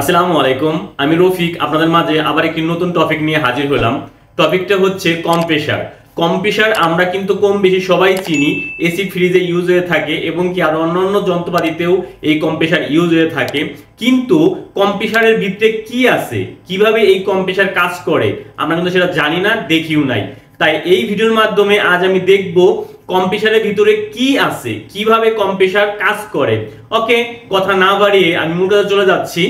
আসসালামু আলাইকুম, আমি রফিক আপনাদের মাঝে আবার একটি নতুন টপিক নিয়ে হাজির হলাম। টপিকটা হচ্ছে কম্প্রেসার। কম্প্রেসার আমরা কিন্তু কম বেশি সবাই চিনি, এসি ফ্রিজে ইউজ হয়ে থাকে এবং কি আর অন্যান্য যন্ত্রপাতিতেও এই কম্প্রেসার ইউজ হয়ে থাকে। কিন্তু কম্প্রেসারের ভিতরে কি আছে, কিভাবে এই কম্প্রেসার কাজ করে আমরা কিন্তু সেটা জানি না, দেখিও নাই। তাই এই ভিডিওর মাধ্যমে আজ আমি দেখব কম্প্রেসারের ভিতরে কি আছে, কিভাবে কম্প্রেসার কাজ করে। ওকে, কথা না বাড়িয়ে আমি মূল কথা চলে যাচ্ছি।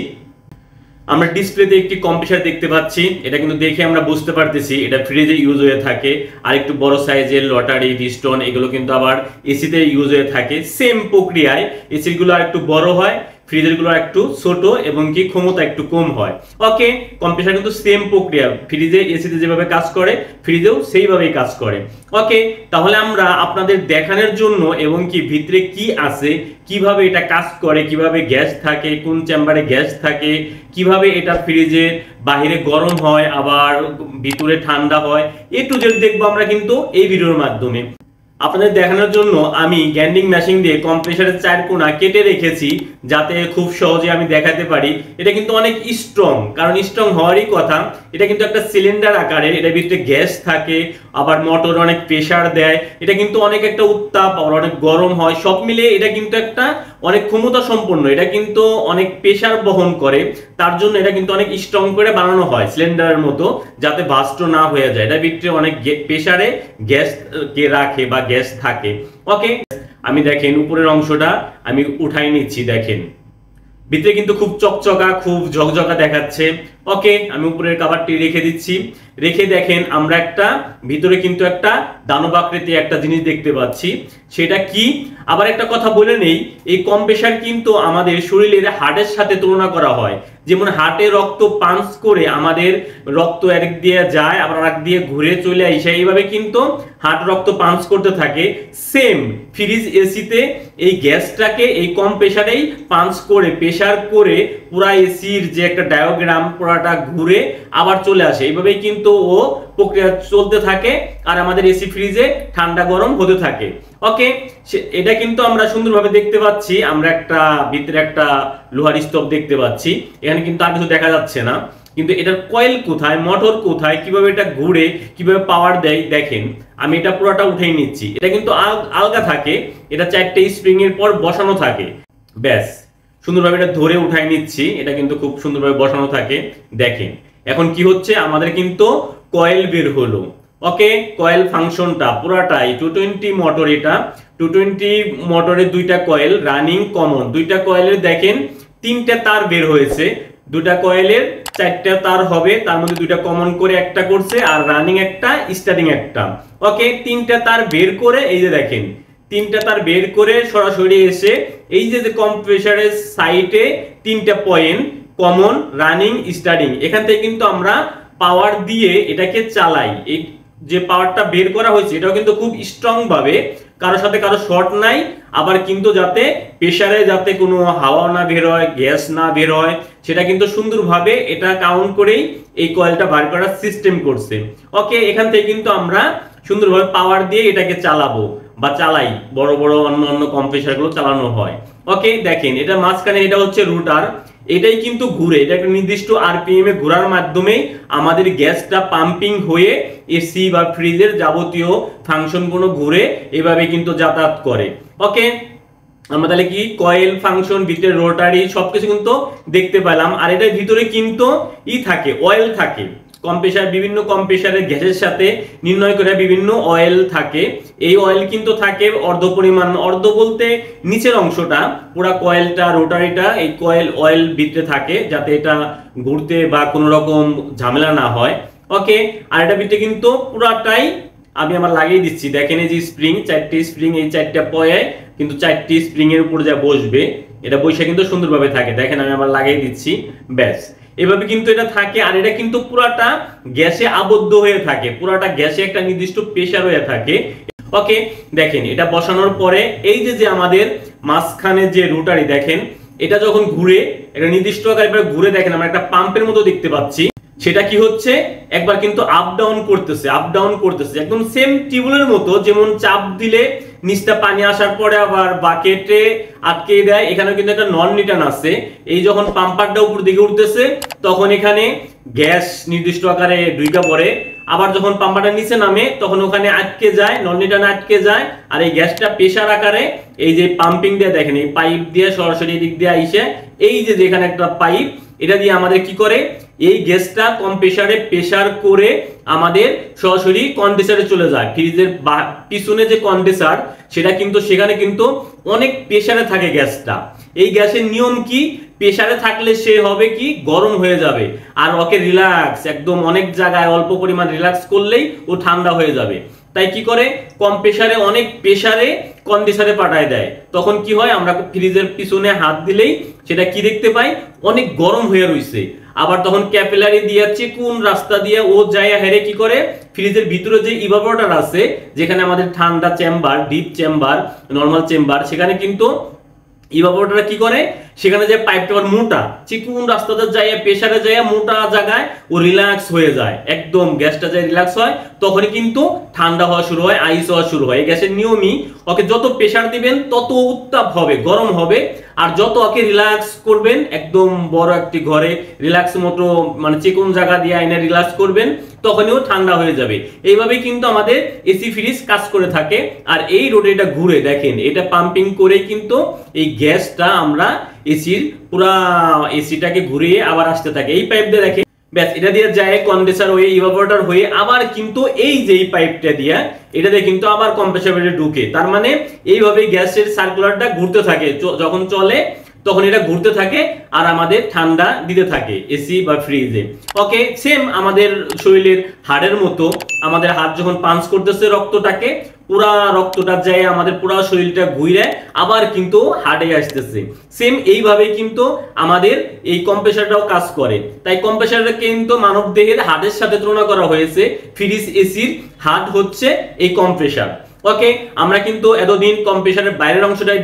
আমরা ডিসপ্লেতে একটি কম্প্রেসার দেখতে পাচ্ছি, এটা কিন্তু দেখে আমরা বুঝতে পারতেছি এটা ফ্রিজে ইউজ হয়ে থাকে। আর একটু বড় সাইজের লটারি পিস্টন এগুলো কিন্তু আবার এসিতে ইউজ হয়ে থাকে। সেম প্রক্রিয়ায় এসির গুলো আর একটু বড় হয়, ফ্রিজের গুলো একটু ছোট এবং কি ক্ষমতা একটু কম হয়। ওকে, কম্প্রেসার কিন্তু সেম প্রক্রিয়া, ফ্রিজে এসিতে যেভাবে কাজ করে ফ্রিজেও সেইভাবেই কাজ করে। ওকে, তাহলে আমরা আপনাদের দেখানোর জন্য এবং কি ভিতরে কি আছে, কিভাবে এটা কাজ করে, কিভাবে গ্যাস থাকে, কোন চেম্বারে গ্যাস থাকে, কিভাবে এটা ফ্রিজে বাহিরে গরম হয় আবার ভিতরে ঠান্ডা হয়, এ টু জেড দেখবো আমরা কিন্তু এই ভিডিওর মাধ্যমে। আপনাদের দেখানোর জন্য আমি গ্রাইন্ডিং মেশিন দিয়ে কম্প্রেসারের চার কোণা কেটে রেখেছি যাতে খুব সহজে আমি দেখাতে পারি। এটা কিন্তু অনেক স্ট্রং, কারণ স্ট্রং হওয়ারই কথা। এটা কিন্তু একটা সিলিন্ডার আকারে, এটার ভিতরে গ্যাস থাকে, আবার মোটর অনেক প্রেসার দেয়, এটা কিন্তু অনেক একটা উত্তাপ আবার অনেক গরম হয়, সব মিলিয়ে এটা কিন্তু একটা অনেক ক্ষমতা সম্পন্ন, এটা কিন্তু অনেক প্রেসার বহন করে। তার জন্য এটা কিন্তু অনেক স্ট্রং করে বানানো হয় সিলিন্ডারের মতো, যাতে বাস্ট না হয়ে যায়। এটার ভিতরে অনেক প্রেসারে গ্যাস কে রাখে বা গ্যাস থাকে। ওকে, আমি দেখেন উপরের অংশটা আমি উঠাই নিচ্ছি, দেখেন ভিতরে কিন্তু খুব চকচকা, খুব ঝকঝকা দেখাচ্ছে। ওকে, আমি উপরের কভারটি রেখে দিচ্ছি। রেখে দেখেন আমরা একটা ভিতরে কিন্তু একটা দানব আকৃতি একটা জিনিস দেখতে পাচ্ছি। সেটা কি, আবার একটা কথা বলে নেই, এই কম্প্রেসার কিন্তু আমাদের শরীরের হার্টের সাথে তুলনা করা হয়। যেমন হার্টে রক্ত পাঞ্চ করে আমাদের রক্ত এক দিয়ে যায় আবার আরেক দিয়ে ঘুরে চলে আসে, এইভাবে কিন্তু হার্ট রক্ত পাঞ্চ করতে থাকে। সেম ফ্রিজ এসিতে এই গ্যাসটাকে এই কম্প্রেসারেই পাঞ্চ করে প্রেসার করে পুরা এসির যে একটা ডায়াগ্রাম পুরাটা ঘুরে আবার চলে আসে, এইভাবেই কিন্তু ও প্রক্রিয়া চলতে থাকে আর আমাদের এসি ফ্রিজে ঠান্ডা গরম হতে থাকে। ওকে, এটা কিন্তু আমরা সুন্দরভাবে দেখতে পাচ্ছি। আমরা একটা ভিতরে একটা লোহার স্তব দেখতে পাচ্ছি, এখানে কিন্তু আর কিছু দেখা যাচ্ছে না। কিন্তু এটার কয়েল কোথায়, মোটর কোথায়, কিভাবে এটা ঘুরে, কিভাবে পাওয়ার দেয় দেখেন। আমি এটা পুরোটা উঠেই নিচ্ছি। এটা কিন্তু আলগা থাকে, এটা চারটে স্প্রিং এর পর বসানো থাকে। ব্যাস, সুন্দরভাবে এটা ধরে উঠাই নিচ্ছি। এটা কিন্তু খুব সুন্দরভাবে বসানো থাকে। দেখেন এখন কি হচ্ছে, আমাদের কিন্তু কয়েল বের হলো। ওকে, কয়েল ফাংশনটা পুরাটাই 220 মোটর। এটা 220 মোটরের দুইটা কয়েল রানিং কমন, দুইটা কয়েলের দেখেন তিনটা তার বের হয়েছে। দুইটা কয়েলের চারটা তার হবে, তার মধ্যে দুইটা কমন করে একটা করছে আর রানিং একটা, স্টার্টিং একটা। ওকে, তিনটা তার বের করে এই যে দেখেন তিনটা তার বের করে সরাসরি এসে এই যে কম্প্রেসারের সাইডে তিনটা পয়েন্ট কমন, রানিং, স্টার্টিং, এখান থেকে কিন্তু আমরা পাওয়ার দিয়ে এটাকে চালাই। এই যে পাওয়ারটা বের করা হয়েছে এটাও কিন্তু খুব স্ট্রং ভাবে, কারোর সাথে কারো শর্ট নাই, আবার কিন্তু যাতে প্রেসারে যাতে কোনো হাওয়া না বের হয়, গ্যাস না বের হয়, সেটা কিন্তু সুন্দরভাবে এটা কাউন্ট করেই এই কয়েলটা বার করার সিস্টেম করছে। ওকে, এখান থেকে কিন্তু আমরা সুন্দরভাবে পাওয়ার দিয়ে এটাকে চালাবো বা চালাই, বড় বড় অন্য অন্য কম্প্রেসার গুলো চালানো হয়। ওকে, দেখেন এটা মাঝখানে এটা হচ্ছে রুটার, এটাই কিন্তু ঘুরে, এটা একটা নির্দিষ্ট আরপিএম এ ঘোরার মাধ্যমে আমাদের গ্যাসটা পাম্পিং হয়ে এসি বা ফ্রিজের যাবতীয় ফাংশন গুলো ঘুরে এভাবে কিন্তু যাতায়াত করে। ওকে, আমরা তাহলে কি কয়েল ফাংশন, ভিতরে রোটারি সবকিছু কিন্তু দেখতে পেলাম। আর এটার ভিতরে কিন্তু থাকে, অয়েল থাকে। কম্প্রেসার, বিভিন্ন কম্প্রেসারের গ্যাসের সাথে নির্ণয় করে বিভিন্ন অয়েল থাকে। এই অয়েল কিন্তু থাকে অর্ধ পরিমাণ, অর্ধ বলতে নিচের অংশটা, পুরো কয়েলটা রোটারিটা এই কয়েল অয়েল ভিতরে থাকে যাতে এটা ঘুরতে বা কোনো রকম ঝামেলা না হয়। ওকে, আর এটা ভিতরে কিন্তু পুরাটাই আমি আমার লাগিয়ে দিচ্ছি। দেখেন এই যে স্প্রিং, চারটি স্প্রিং, এই চারটা পয়ে কিন্তু চারটি স্প্রিং এর উপর যা বসবে এটা বসে কিন্তু সুন্দরভাবে থাকে। দেখেন আমি আমার লাগিয়ে দিচ্ছি। ব্যাস, এভাবে কিন্তু এটা থাকে। আর এটা কিন্তু পুরাটা গ্যাসে আবদ্ধ হয়ে থাকে, পুরাটা গ্যাসে একটা নির্দিষ্ট প্রেসার হয়ে থাকে। ওকে, দেখেন এটা বসানোর পরে এই যে আমাদের মাঝখানে যে রোটারি দেখেন, এটা যখন ঘুরে একটা নির্দিষ্ট আকারে ঘুরে, দেখেন আমরা একটা পাম্পের মতো দেখতে পাচ্ছি। সেটা কি হচ্ছে, একবার কিন্তু আপ ডাউন করতেছে একদম সেম টিউবওয়েলের মতো, যেমন চাপ দিলে নিচটা পানি আসার পরে আবার বাকেটে আটকে দেয়, এখানে কিন্তু একটা নন রিটার্ন আছে। এই যখন পাম্পারটা উপর দিকে উঠতেছে তখন এখানে গ্যাস নির্দিষ্ট আকারে ঢুইকা পড়ে, আবার যখন পাম্পারটা নিচে নামে তখন ওখানে আটকে যায়, নন রিটার্ন আটকে যায়, আর এই গ্যাসটা প্রেসার আকারে এই যে পাম্পিং দিয়ে দেখেন এই পাইপ দিয়ে সরাসরি দিক দিয়ে আইসে এই যে যেখানে একটা পাইপ, এটা দিয়ে আমাদের কি করে এই গ্যাসটা কম্প্রেসারে প্রেসার করে আমাদের সরাসরি কন্ডেন্সারে চলে যায়। ফ্রিজের পিছনে যে কন্ডেন্সার সেটা কিন্তু সেখানে কিন্তু অনেক প্রেসারে থাকে গ্যাসটা। এই গ্যাসের নিয়ম কি, প্রেসারে থাকলে সে হবে কি গরম হয়ে যাবে, আর ওকে রিল্যাক্স একদম অনেক জায়গায় অল্প পরিমাণ রিল্যাক্স করলেই ও ঠান্ডা হয়ে যাবে। তাই কি করে কম্প্রেসারে অনেক প্রেসারে কন্ডেন্সারে পাঠায় দেয়, তখন কি হয় আমরা ফ্রিজের পিছনে হাত দিলেই সেটা কি দেখতে পাই অনেক গরম হয়ে রইছে। আবার তখন ক্যাপিলারি দিয়ে চিকুন রাস্তা দিয়ে ও যায় হেরে কি করে ফ্রিজের ভিতরে যে ইভাপোরেটর আছে, যেখানে আমাদের ঠান্ডা chamber, deep chamber, normal chamber, সেখানে কিন্তু ইভাপোরেটরটা কি করে সেখানে যে পাইপটা মোটা চিকুন রাস্তাতে যায় প্রেসারে যায় মোটা জায়গায় ও রিল্যাক্স হয়ে যায়, একদম গ্যাসটা যায় রিল্যাক্স হয়, তখনই কিন্তু ঠান্ডা হওয়া শুরু হয়, আইস হওয়া শুরু হয়। এই গ্যাসের নিয়মই ওকে যত প্রেসার দিবেন তত উত্তাপ হবে, গরম হবে, আর যত ওকে রিল্যাক্স করবেন একদম বড় একটি ঘরে রিল্যাক্স মতো মানে চিকুন জায়গা দিয়ে আইনে রিল্যাক্স করবেন তখনও ঠান্ডা হয়ে যাবে। এইভাবেই কিন্তু আমাদের এসি ফ্রিজ কাজ করে থাকে। আর এই রোটেটা ঘুরে দেখেন এটা পাম্পিং করে কিন্তু এই গ্যাসটা আমরা এসির পুরা এসিটাকে ঘুরিয়ে আবার আসতে থাকে এই পাইপ দিয়ে দেখেন, ব্যাস এটা দিয়ে যায় কন্ডেন্সার হয়ে ইভাপোরেটর হয়ে আবার কিন্তু এই যে এই পাইপটা দিয়ে এটা দিয়ে কিন্তু আবার কম্প্রেসারে ঢুকে। তার মানে এইভাবে গ্যাসের সার্কুলারটা ঘুরতে থাকে, যখন চলে তখন এটা ঘুরতে থাকে আর আমাদের ঠান্ডা দিতে থাকে এসি বা ফ্রিজে। ওকে, সেম আমাদের শরীরের হাড়ের মতো, আমাদের হাড় যখন পাঞ্চ করতেছে রক্তটাকে, পুরা রক্তটা যায় আমাদের পুরা শরীরটা ঘুরে আবার কিন্তু হাড়ে আসতেছে। সেম এইভাবে কিন্তু আমাদের এই কম্প্রেসারটাও কাজ করে। তাই কম্প্রেসারটা কিন্তু মানব দেহের হাড়ের সাথে তুলনা করা হয়েছে। ফ্রিজ এসির হাড় হচ্ছে এই কম্প্রেসার। ওকে, আমরা কিন্তু এতদিন কম্প্রেসারের বাইরের অংশটাই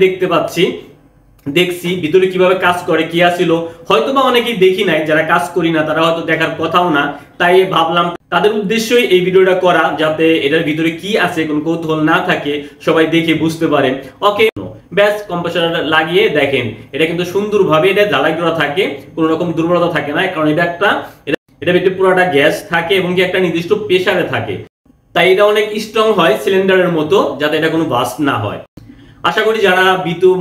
দেখছি ভিতরে কিভাবে কাজ করে কি আসিল, হয়তো বা অনেকেই দেখি নাই, যারা কাজ করি না তারা হয়তো দেখার কথাও না, তাই ভাবলাম তাদের উদ্দেশ্যই এই ভিডিওটা করা, যাতে এটার ভিতরে কি আছে কোনো কৌতূহল না থাকে, সবাই দেখে বুঝতে পারে। ওকে, ব্যাস কম্প্রেসারটা লাগিয়ে দেখেন এটা কিন্তু সুন্দরভাবে এটা জ্বালাই করা থাকে, কোনো রকম দুর্বলতা থাকে না, কারণ এটা ভিতরে পুরোটা গ্যাস থাকে এবং কি একটা নির্দিষ্ট প্রেসারে থাকে, তাই এটা অনেক স্ট্রং হয় সিলিন্ডারের মতো, যাতে এটা কোনো বাস্ট না হয়। আশা করি যারা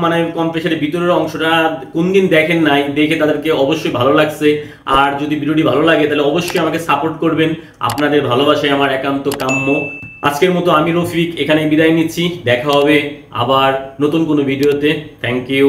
মানে কম্প্রেসারের ভিতরের অংশটা কোনদিন দেখেন নাই, দেখে তাদেরকে অবশ্যই ভালো লাগছে। আর যদি ভিডিওটি ভালো লাগে তাহলে অবশ্যই আমাকে সাপোর্ট করবেন, আপনাদের ভালোবাসায় আমার একান্ত কাম্য। আজকের মতো আমি রফিক এখানে বিদায় নিচ্ছি, দেখা হবে আবার নতুন কোনো ভিডিওতে। Thank you.